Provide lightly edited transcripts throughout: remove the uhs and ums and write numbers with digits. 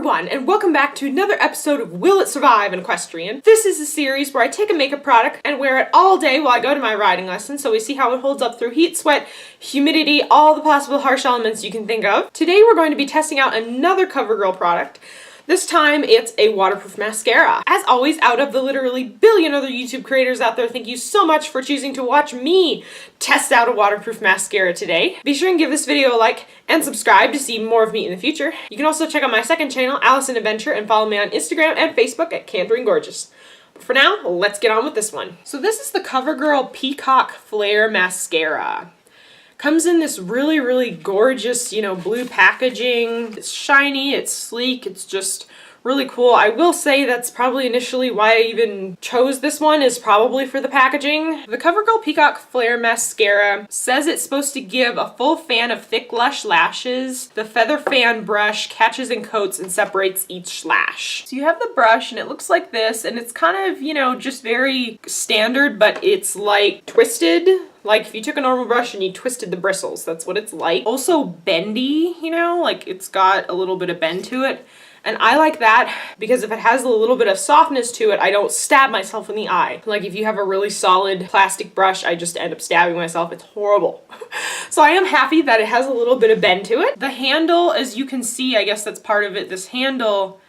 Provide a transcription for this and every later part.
everyone, and welcome back to another episode of Will It Survive in Equestrian. This is a series where I take a makeup product and wear it all day while I go to my riding lesson, so we see how it holds up through heat, sweat, humidity, all the possible harsh elements you can think of. Today we're going to be testing out another CoverGirl product. This time it's a waterproof mascara. As always, out of the literally billion other YouTube creators out there, thank you so much for choosing to watch me test out a waterproof mascara today. Be sure and give this video a like and subscribe to see more of me in the future. You can also check out my second channel, Allison Adventure, and follow me on Instagram and Facebook at Candring Gorgeous. But for now, let's get on with this one. So this is the CoverGirl Peacock Flare Mascara. Comes in this really gorgeous, blue packaging. It's shiny, it's sleek, it's just really cool. I will say that's probably initially why I even chose this one, is probably for the packaging. The CoverGirl Peacock Flare Mascara says it's supposed to give a full fan of thick, lush lashes. The feather fan brush catches and coats and separates each lash. So you have the brush and it looks like this, and it's kind of, just very standard, but it's like twisted. Like if you took a normal brush and you twisted the bristles, that's what it's like. Also bendy, like it's got a little bit of bend to it. And I like that because if it has a little bit of softness to it, I don't stab myself in the eye. Like if you have a really solid plastic brush, I just end up stabbing myself. It's horrible. So I am happy that it has a little bit of bend to it. The handle, as you can see, I guess that's part of it. This handle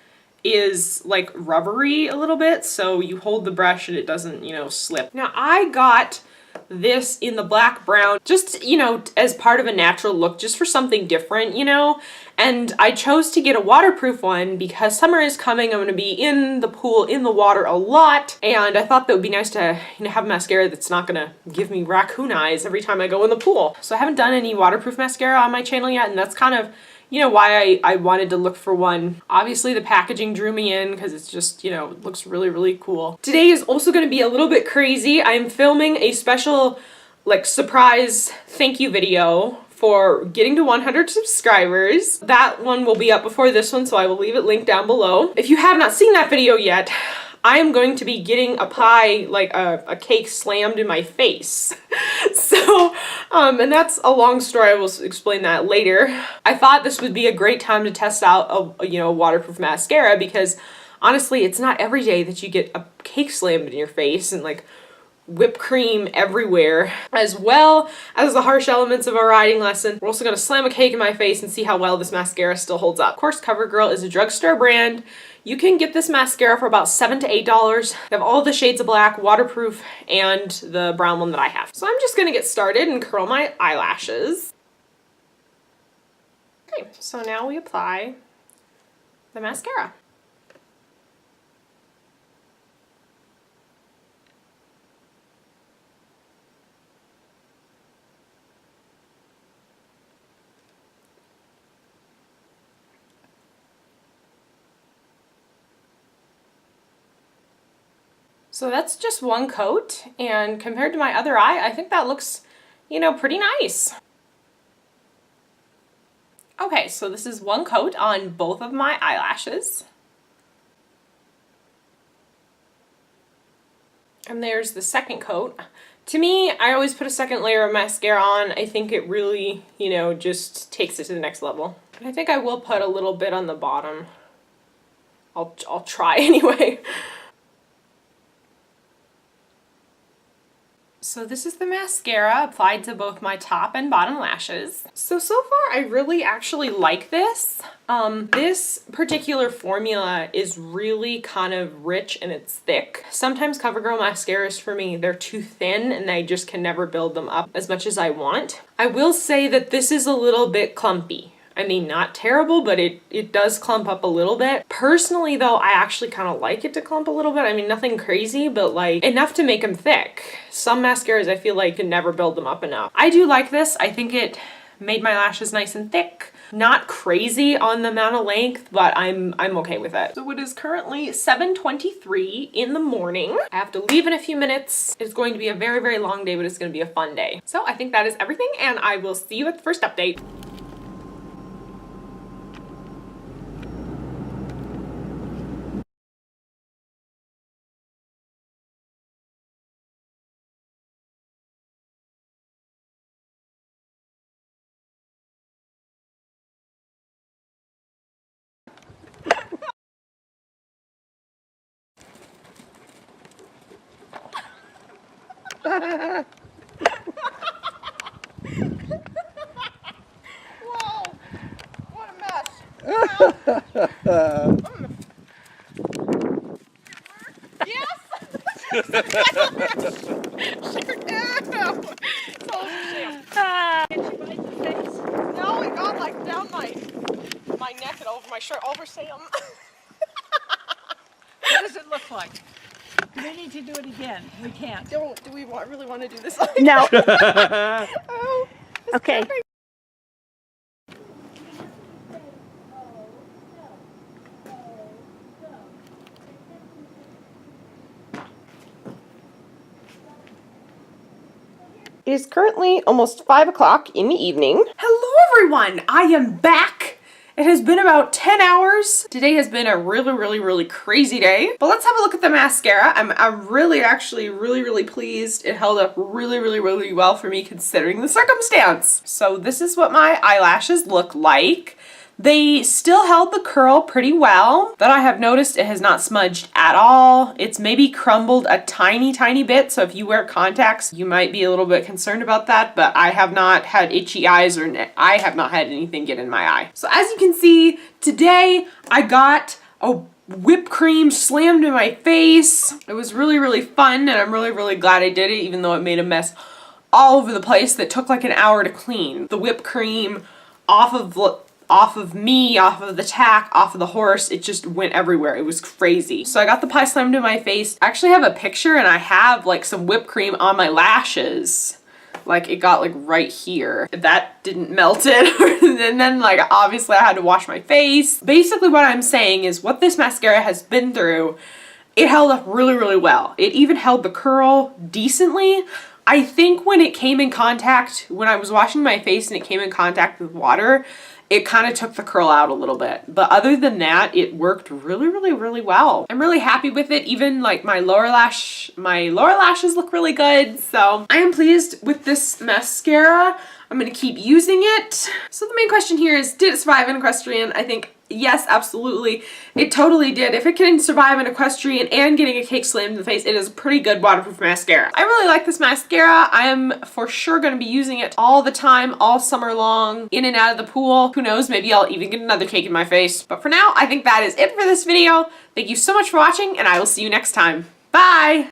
is like rubbery a little bit, so you hold the brush and it doesn't, slip. Now I got this in the black brown, just, as part of a natural look, just for something different, and I chose to get a waterproof one because summer is coming. I'm going to be in the pool, in the water a lot, and I thought that would be nice to, have a mascara that's not going to give me raccoon eyes every time I go in the pool. So I haven't done any waterproof mascara on my channel yet, and that's kind of why I wanted to look for one. Obviously the packaging drew me in because it's just, it looks really cool. Today is also going to be a little bit crazy. I'm filming a special, surprise thank you video for getting to 100 subscribers. That one will be up before this one, so I will leave it linked down below. If you have not seen that video yet, I am going to be getting a pie, a cake slammed in my face. So, and that's a long story. I will explain that later. I thought this would be a great time to test out a waterproof mascara because honestly, it's not every day that you get a cake slammed in your face and whipped cream everywhere, as well as the harsh elements of our riding lesson. We're also going to slam a cake in my face and see how well this mascara still holds up. Of course, CoverGirl is a drugstore brand. You can get this mascara for about $7 to $8. They have all the shades of black, waterproof, and the brown one that I have. So I'm just going to get started and curl my eyelashes. Okay, so now we apply the mascara. So that's just one coat, and compared to my other eye, I think that looks, pretty nice. Okay, so this is one coat on both of my eyelashes. And there's the second coat. To me, I always put a second layer of mascara on. I think it really, just takes it to the next level. And I think I will put a little bit on the bottom. I'll try anyway. So this is the mascara applied to both my top and bottom lashes. So far I really actually like this. This particular formula is really kind of rich and it's thick. Sometimes CoverGirl mascaras for me, they're too thin and I just can never build them up as much as I want. I will say that this is a little bit clumpy. I mean, not terrible, but it does clump up a little bit. Personally, though, I actually kind of like it to clump a little bit. I mean, nothing crazy, but enough to make them thick. Some mascaras, I feel like, can never build them up enough. I do like this. I think it made my lashes nice and thick. Not crazy on the amount of length, but I'm okay with it. So it is currently 7:23 in the morning. I have to leave in a few minutes. It's going to be a very long day, but it's going to be a fun day. So I think that is everything, and I will see you at the first update. Whoa! What a mess. Yes! Sure do. So shame. Did she bite the face? No, it got like down my neck and over my shirt. Over Sam. What does it look like? We need to do it again. We can't. Do we really want to do this? No. Oh. Okay. It is currently almost 5 o'clock in the evening. Hello everyone! I am back! It has been about 10 hours. Today has been a really crazy day. But let's have a look at the mascara. I'm really pleased. It held up really well for me considering the circumstance. So this is what my eyelashes look like. They still held the curl pretty well, but I have noticed it has not smudged at all. It's maybe crumbled a tiny bit, so if you wear contacts, you might be a little bit concerned about that, but I have not had itchy eyes or I have not had anything get in my eye. So as you can see, today I got a whipped cream slammed in my face. It was really fun, and I'm really glad I did it, even though it made a mess all over the place that took like an hour to clean. The whipped cream off of me, off of the tack, off of the horse, it just went everywhere. It was crazy. So I got the pie slammed in my face. I actually have a picture and I have like some whipped cream on my lashes. Like it got like right here. That didn't melt it. And then like obviously I had to wash my face. Basically what I'm saying is what this mascara has been through, it held up really well. It even held the curl decently. I think when it came in contact, when I was washing my face and it came in contact with water, it kind of took the curl out a little bit. But other than that, it worked really well. I'm really happy with it. Even like my lower lashes look really good. So I am pleased with this mascara. I'm gonna keep using it. So the main question here is, did it survive an equestrian? I think yes, absolutely. It totally did. If it can survive an equestrian and getting a cake slammed in the face, it is a pretty good waterproof mascara. I really like this mascara. I am for sure going to be using it all the time, all summer long, in and out of the pool. Who knows, maybe I'll even get another cake in my face. But for now, I think that is it for this video. Thank you so much for watching, and I will see you next time. Bye!